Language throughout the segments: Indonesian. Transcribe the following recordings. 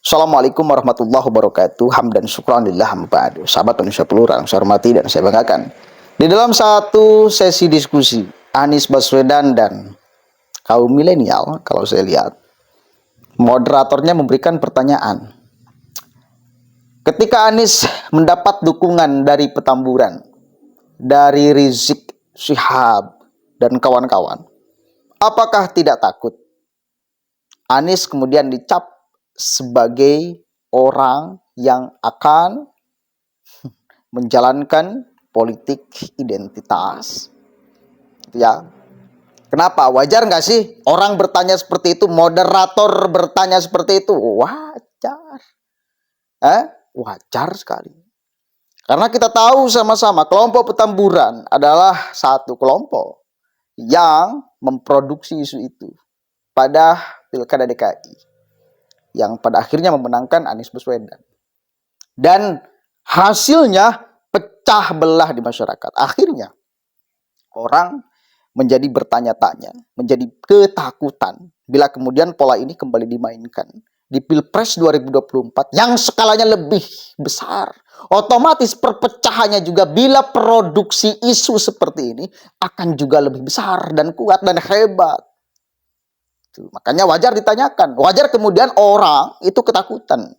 Assalamualaikum warahmatullahi wabarakatuh. Hamdan syukran lillah ba'du. Sahabat Indonesia Plural, saya hormati dan saya banggakan. Di dalam satu sesi diskusi, Anies Baswedan dan kaum milenial, kalau saya lihat, moderatornya memberikan pertanyaan. Ketika Anies mendapat dukungan dari Petamburan, dari Rizik Syihab dan kawan-kawan, apakah tidak takut? Anies kemudian dicap sebagai orang yang akan menjalankan politik identitas. Ya. Kenapa? Wajar nggak sih orang bertanya seperti itu, moderator bertanya seperti itu? Wajar. Wajar sekali. Karena kita tahu sama-sama kelompok Petamburan adalah satu kelompok yang memproduksi isu itu pada Pilkada DKI. Yang pada akhirnya memenangkan Anies Baswedan. Dan hasilnya pecah belah di masyarakat. Akhirnya orang menjadi bertanya-tanya, menjadi ketakutan bila kemudian pola ini kembali dimainkan di Pilpres 2024 yang skalanya lebih besar. Otomatis perpecahannya juga bila produksi isu seperti ini akan juga lebih besar dan kuat dan hebat. Makanya wajar ditanyakan. Wajar kemudian orang itu ketakutan.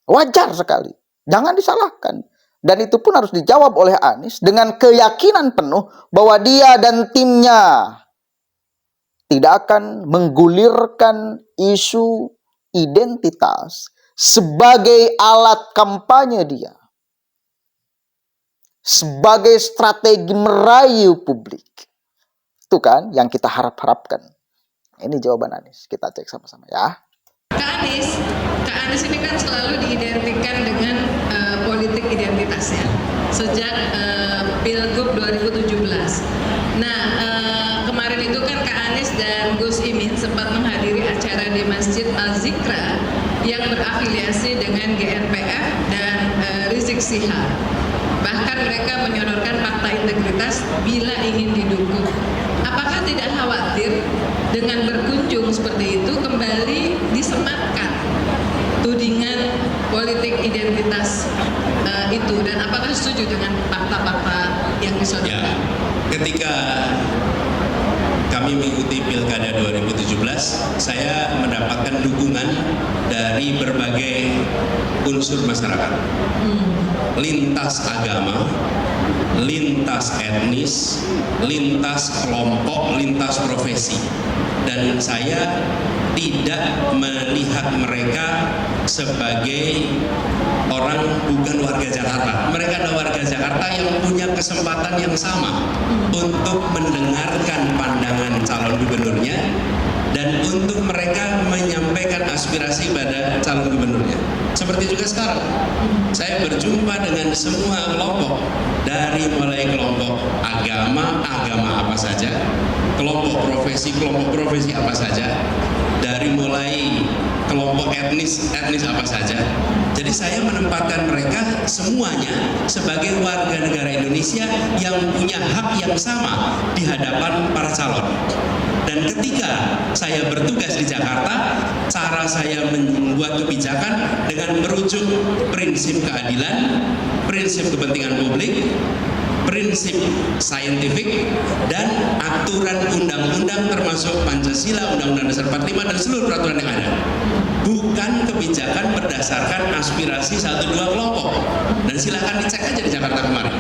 Wajar sekali. Jangan disalahkan. Dan itu pun harus dijawab oleh Anies dengan keyakinan penuh bahwa dia dan timnya tidak akan menggulirkan isu identitas sebagai alat kampanye dia. Sebagai strategi merayu publik. Itu kan yang kita harap-harapkan. Ini jawaban Anies. Kita cek sama-sama ya. Kak Anies ini kan selalu diidentikan dengan politik identitasnya sejak Pilgub 2017. Nah, kemarin itu kan Kak Anies dan Gus Imin sempat menghadiri acara di Masjid Al-Zikra yang berafiliasi dengan GNPF dan Rizik Syihab. Bahkan mereka menyodorkan fakta integritas bila ingin didukung. Apakah tidak khawatir dengan berkunjung seperti itu kembali disematkan tudingan politik identitas itu, dan apakah setuju dengan fakta-fakta yang disodorkan? Ya, ketika kami mengikuti Pilkada 2017, saya mendapatkan dukungan dari berbagai unsur masyarakat, lintas agama, lintas etnis, lintas kelompok, lintas profesi. Dan saya tidak melihat mereka sebagai orang bukan warga Jakarta. Mereka adalah warga Jakarta yang punya kesempatan yang sama untuk mendengarkan pandangan calon gubernurnya dan untuk mereka menyampaikan aspirasi pada calon gubernurnya. Seperti juga sekarang, saya berjumpa dengan semua kelompok, dari mulai kelompok agama apa saja, kelompok profesi apa saja, dari mulai kelompok etnis apa saja. Jadi saya menempatkan mereka semuanya sebagai warga negara Indonesia yang punya hak yang sama di hadapan para calon. Dan ketika saya bertugas di Jakarta, cara saya membuat kebijakan dengan merujuk prinsip keadilan, prinsip kepentingan publik, prinsip saintifik, dan aturan undang-undang termasuk Pancasila, Undang-Undang Dasar 45 dan seluruh peraturan yang ada. Bukan kebijakan berdasarkan aspirasi 1-2 kelompok. Dan silahkan dicek aja di Jakarta kemarin.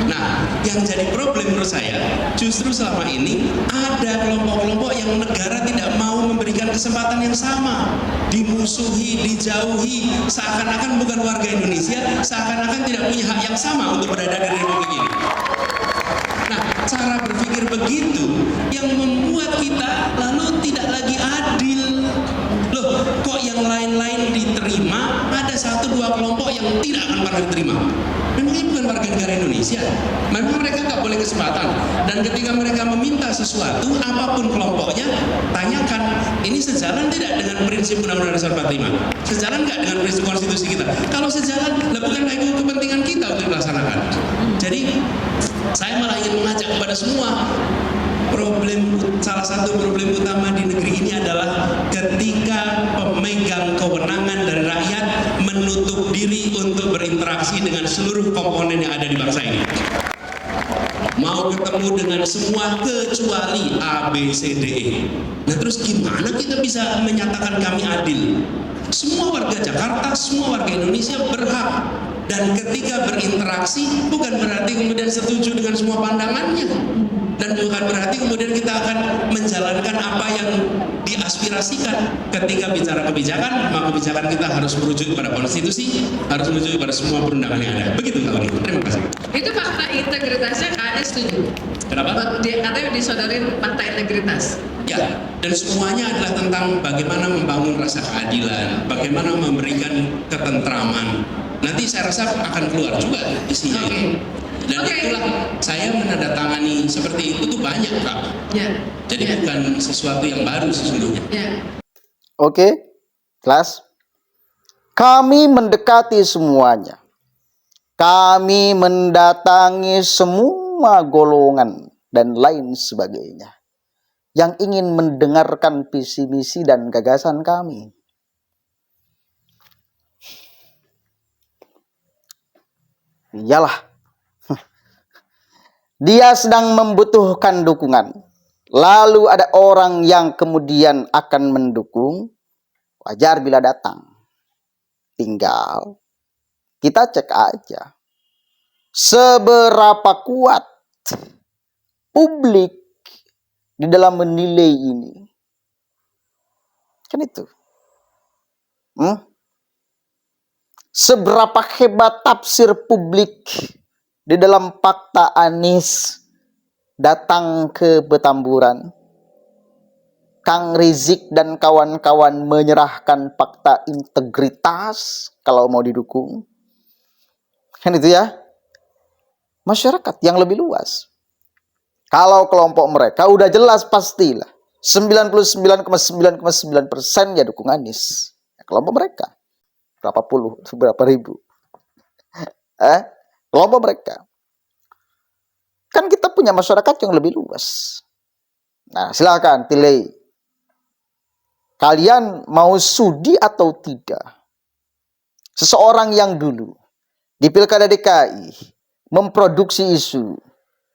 Nah, yang jadi problem menurut saya, justru selama ini ada kelompok-kelompok yang negara tidak mau memberikan kesempatan yang sama, dimusuhi, dijauhi, seakan-akan bukan warga Indonesia, seakan-akan tidak punya hak yang sama untuk berada di Republik ini. Nah, cara berpikir begitu yang membuat kita lalu tidak lagi adil. Loh, kok yang lain-lain diterima, ada 1-2 kelompok yang tidak akan pernah diterima. Memangnya bukan warga negara Indonesia? Memang mereka nggak boleh kesempatan. Dan ketika mereka meminta sesuatu, apapun kelompoknya, tanyakan, ini sejalan tidak dengan prinsip Undang-Undang Dasar 45? Sejalan nggak dengan prinsip konstitusi kita? Kalau sejalan, bukankah itu kepentingan kita untuk dilaksanakan? Jadi, saya malah ingin mengajak kepada semua salah satu problem utama di negeri ini adalah ketika pemegang kewenangan dari rakyat menutup diri untuk berinteraksi dengan seluruh komponen yang ada di bangsa ini. Mau ketemu dengan semua kecuali A, B, C, D, E. Nah terus gimana kita bisa menyatakan kami adil? Semua warga Jakarta, semua warga Indonesia berhak. Dan ketika berinteraksi bukan berarti kemudian setuju dengan semua pandangannya. Dan bukan berarti kemudian kita akan menjalankan apa yang diaspirasikan. Ketika bicara kebijakan, maka kebijakan kita harus merujuk pada konstitusi, harus merujuk pada semua perundangan yang ada. Begitu Kak Uni. Terima kasih. Itu fakta integritasnya Kak Anies setuju? Kenapa? Katanya disodorin fakta integritas. Ya, dan semuanya adalah tentang bagaimana membangun rasa keadilan, bagaimana memberikan ketentraman. Nanti saya rasa akan keluar juga isinya. Dan itulah saya menandatangani seperti itu tuh banyak Kak. Ya. Jadi bukan sesuatu yang baru sesungguhnya. Ya. Oke, kelas. Kami mendekati semuanya. Kami mendatangi semua golongan dan lain sebagainya yang ingin mendengarkan visi misi dan gagasan kami. Iyalah, dia sedang membutuhkan dukungan. Lalu ada orang yang kemudian akan mendukung, wajar bila datang. Tinggal kita cek aja seberapa kuat publik di dalam menilai ini. Kan itu. Seberapa hebat tafsir publik di dalam fakta Anies datang ke Petamburan. Kang Rizik dan kawan-kawan menyerahkan fakta integritas kalau mau didukung. Kan itu ya. Masyarakat yang lebih luas. Kalau kelompok mereka udah jelas pastilah 99,9,9% ya dukung Anies. Ya, kelompok mereka berapa puluh, berapa ribu. Kelompok mereka. Kan kita punya masyarakat yang lebih luas. Nah, silakan pilih. Kalian mau sudi atau tidak? Seseorang yang dulu di Pilkada DKI memproduksi isu.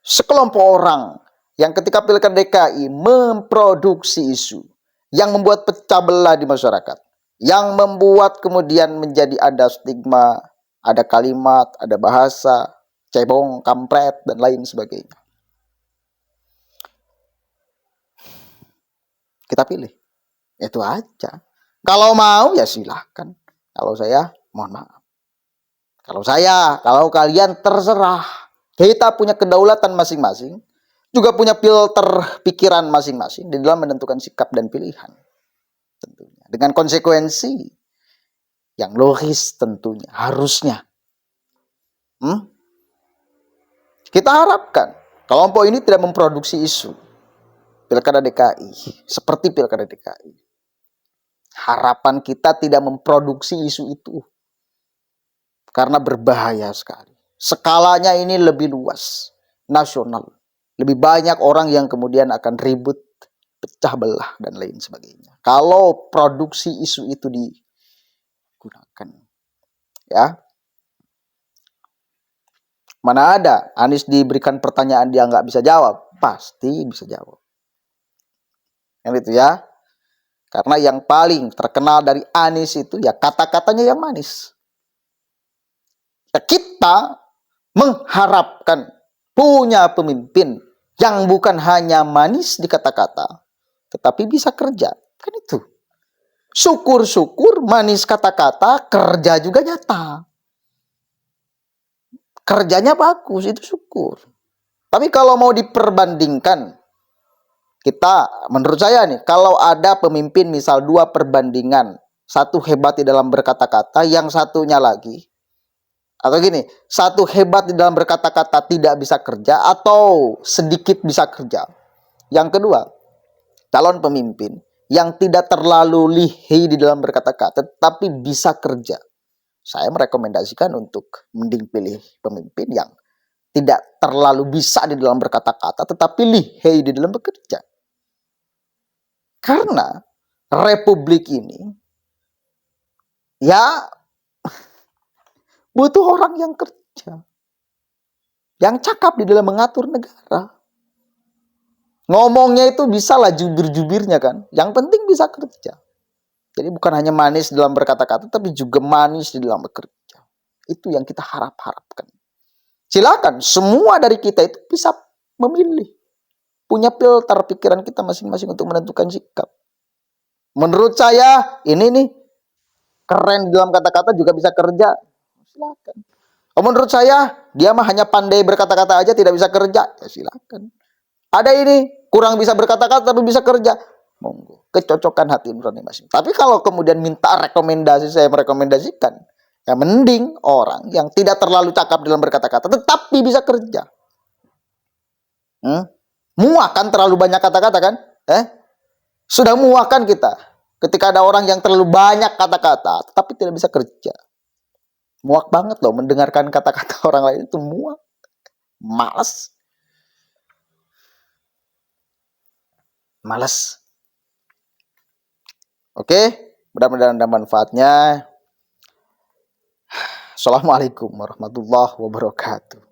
Sekelompok orang yang ketika Pilkada DKI memproduksi isu yang membuat pecah belah di masyarakat. Yang membuat kemudian menjadi ada stigma, ada kalimat, ada bahasa, cebong, kampret, dan lain sebagainya. Kita pilih. Itu aja. Kalau mau ya silahkan. Kalau saya, mohon maaf. Kalau kalian terserah. Kita punya kedaulatan masing-masing. Juga punya filter pikiran masing-masing di dalam menentukan sikap dan pilihan. Tentunya. Dengan konsekuensi yang logis tentunya. Harusnya. Kita harapkan kelompok ini tidak memproduksi isu Pilkada DKI. Seperti Pilkada DKI. Harapan kita tidak memproduksi isu itu. Karena berbahaya sekali. Skalanya ini lebih luas. Nasional. Lebih banyak orang yang kemudian akan ribut, pecah belah, dan lain sebagainya. Kalau produksi isu itu digunakan. Ya. Mana ada Anies diberikan pertanyaan dia nggak bisa jawab. Pasti bisa jawab. Yang itu ya. Karena yang paling terkenal dari Anies itu ya kata-katanya yang manis. Ya, kita mengharapkan punya pemimpin yang bukan hanya manis di kata-kata, tetapi bisa kerja. Kan itu. Syukur-syukur manis kata-kata, kerja juga nyata. Kerjanya bagus, itu syukur. Tapi kalau mau diperbandingkan, kita, menurut saya nih, kalau ada pemimpin misal 2 perbandingan, satu hebat di dalam berkata-kata, yang satunya lagi, atau gini, satu hebat di dalam berkata-kata tidak bisa kerja, atau sedikit bisa kerja. Yang kedua, calon pemimpin yang tidak terlalu lihai di dalam berkata-kata, tetapi bisa kerja. Saya merekomendasikan untuk mending pilih pemimpin yang tidak terlalu bisa di dalam berkata-kata, tetapi lihai di dalam bekerja. Karena republik ini ya butuh orang yang kerja, yang cakap di dalam mengatur negara. Ngomongnya itu bisa lah jubir-jubirnya kan, yang penting bisa kerja. Jadi bukan hanya manis dalam berkata-kata, tapi juga manis di dalam bekerja. Itu yang kita harapkan. Silakan, semua dari kita itu bisa memilih. Punya filter pikiran kita masing-masing untuk menentukan sikap. Menurut saya, ini nih, keren dalam kata-kata juga bisa kerja. Silakan. Menurut saya, dia mah hanya pandai berkata-kata aja, tidak bisa kerja. Ya silakan. Ada ini, kurang bisa berkata-kata tapi bisa kerja. Monggo, kecocokan hati nurani masing. Tapi kalau kemudian minta rekomendasi, saya merekomendasikan, ya mending orang yang tidak terlalu cakap dalam berkata-kata, tetapi bisa kerja. Muak kan terlalu banyak kata-kata kan? Sudah muak kan kita ketika ada orang yang terlalu banyak kata-kata, tetapi tidak bisa kerja. Muak banget loh mendengarkan kata-kata orang lain itu, muak. Malas. Oke, mudah-mudahan ada manfaatnya. Assalamualaikum warahmatullahi wabarakatuh.